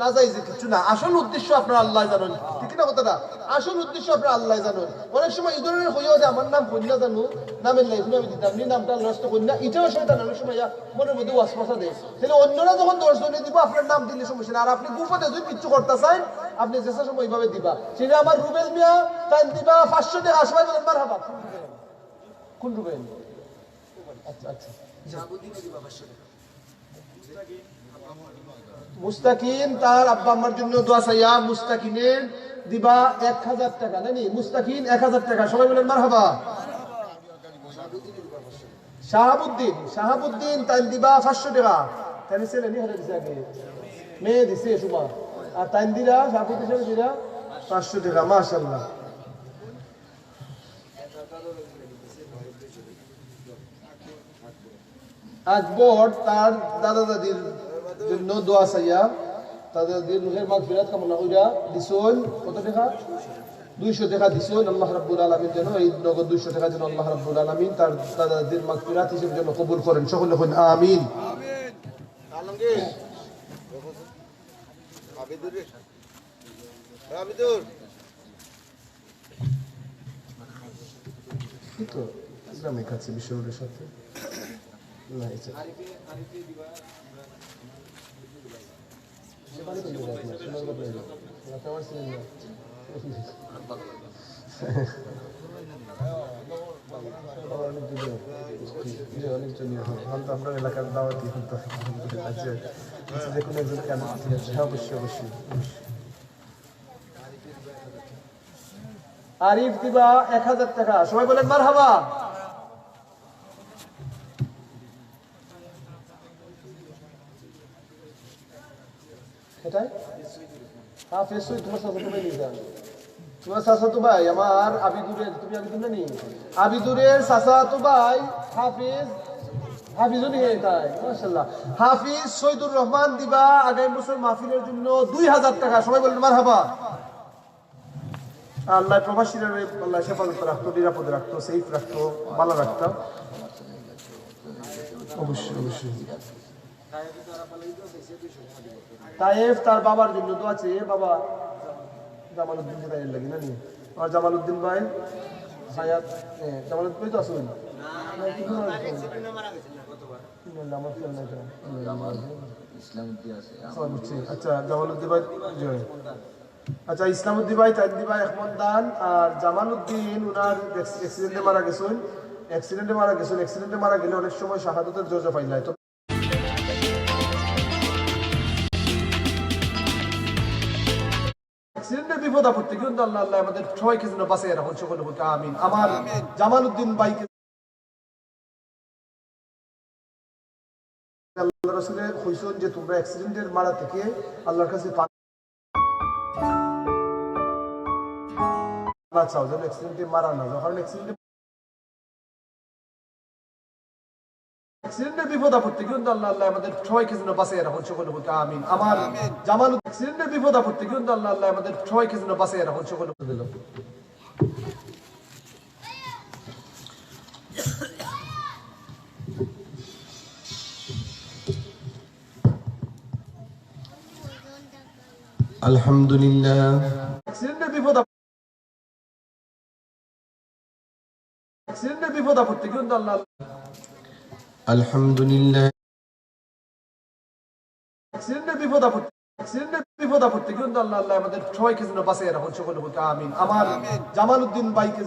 না যাই যে কিছু না, আসল উদ্দেশ্য আপনার আল্লাহ জানেন, ঠিক না কথাটা? আসল উদ্দেশ্য আপনার আল্লাহ জানেন। অনেক সময় এই ধরনের হইও যে আমার নাম কন্যা জানো, নামের লাইফ আমি দিতাম নি, নামটা নষ্ট কন্যা, এটাও শয়তান অনেক সময় মনের মধ্যে ওয়াসওয়াসা দেয়। তাহলে অন্যরা যখন 10 জনে দিব আপনার নাম দিলে সমস্যা না, আর আপনি গোপনে যদি কিচ্ছু করতে চান আপনি চেষ্টা সময় এইভাবে দিবা। সেটা আমার রুবেল মিয়া তাই দিবা 500 টাকা, সবাই বলেন মারহাবা। কোন রুবেল? আচ্ছা আচ্ছা, মুস্তাকিন তার আব্বা আম্মার জন্য দোয়া চাইয়া মুস্তাকিনের দিবা 1000 টাকা, নানি মুস্তাকিন 1000 টাকা, সবাই বলেন মারহাবা। শাহাবুদ্দিন তাই দিবা 500 টাকা, তাই ছেলে নি হলে দিছে আগে মেয়ে দিছে সুমা, আর তাই দিরা শাহাবুদ্দিন সাহেব দিরা 500 টাকা, মাশাআল্লাহ। আকবর তার দাদা দাদির জন্য দোয়া চাইয়া তাদের দাদির রুহের মাগফিরাত কামনা কইরা দিছুন কত টাকা? 200 টাকা দিছুন। আল্লাহ রাব্বুল আলামিন যেন এই নগদ 200 টাকা যেন আল্লাহ রাব্বুল আলামিন তার দাদা দাদির মাগফিরাত হিসেবে যেন কবুল করেন, সকলে বলেন আমিন। আলমগীর আবিদুর তো ইসলামিক কাছে বিশ্বরের সাথে না এটা আপনার এলাকার দাওয়াতি যে কোনো একজন কেন ঠিক আছে, অবশ্যই অবশ্যই। আরিফ দিবা 1000 টাকা, সবাই বলেন মারহাবা। তোমার চাচাতো ভাই আমার আবিদুরের, তুমি আবিদুর না নি? আবিদুরের চাচাতো ভাই হাফিজুল মাশাআল্লাহ, হাফিজ সৈয়দুর রহমান দিবা আগামী বছর মাহফিলের জন্য 2000 টাকা, সবাই বলেন মারহাবা। আল্লাহ প্রবাসীরা আল্লাহ হেফাজত রাখতো, নিরাপদে রাখতো, সেফ রাখতো, ভালো রাখতো, অবশ্যই অবশ্যই। তাইফ তার বাবার জন্য দোয়া চেয়ে, বাবা জামালউদ্দিন ভাই লাগি না নি? আর জামালউদ্দিন ভাই হায়াত, জামালউদ্দিন ভাই তো আসুন আচ্ছা, জামালউদ্দিন ভাই জয়, আচ্ছা ইসলামউদ্দিন ভাই তাইদি ভাই এখন দান। আর জামালউদ্দিন উনার অ্যাক্সিডেন্টে মারা গেছেন, অ্যাক্সিডেন্টে মারা গেলে অনেক সময় শাহাদাতের দরজা পাইলাই। তো অ্যাক্সিডেন্টের বিপদ আপত্তি কিন্তু আল্লাহ আল্লাহ আমাদের সবাইকে যেন বাঁচিয়ে রাখুন, সকলে বলতে আমিন। আমার জামালউদ্দিন ভাইকে আল্লাহ রাসূলের কইছেন যে তোমরা অ্যাক্সিডেন্টের মারা থেকে আল্লাহর কাছে পানা চাও, যেন অ্যাক্সিডেন্টে মারা না যাও, কারণ অ্যাক্সিডেন্টের বিপদ আপত্তি কিন্তু আল্লাহ আল্লাহ আমাদের সবাইকে যেন বাঁচিয়ে রাখুন, সকলে বলতে আমিন। আমার জামালউদ্দিন অ্যাক্সিডেন্টের বিপদ আপত্তি কিন্তু আল্লাহ আল্লাহ আমাদের সবাইকে যেন বাঁচিয়ে রাখুন, সকলে দিল। আলহামদুলিল্লাহ। অ্যাক্সিডেন্টের বিপদ আপত্তি কিন্তু আল্লাহ আলহামদুলিল্লাহ। অ্যাক্সিডেন্টের বিপদ আপত্তি কিন্তু আল্লাহ আল্লাহ আমাদের সবাইকে যেন বাঁচিয়ে রাখুন, সকলে বলতে আমিন। আমার জামালউদ্দিন ভাইকে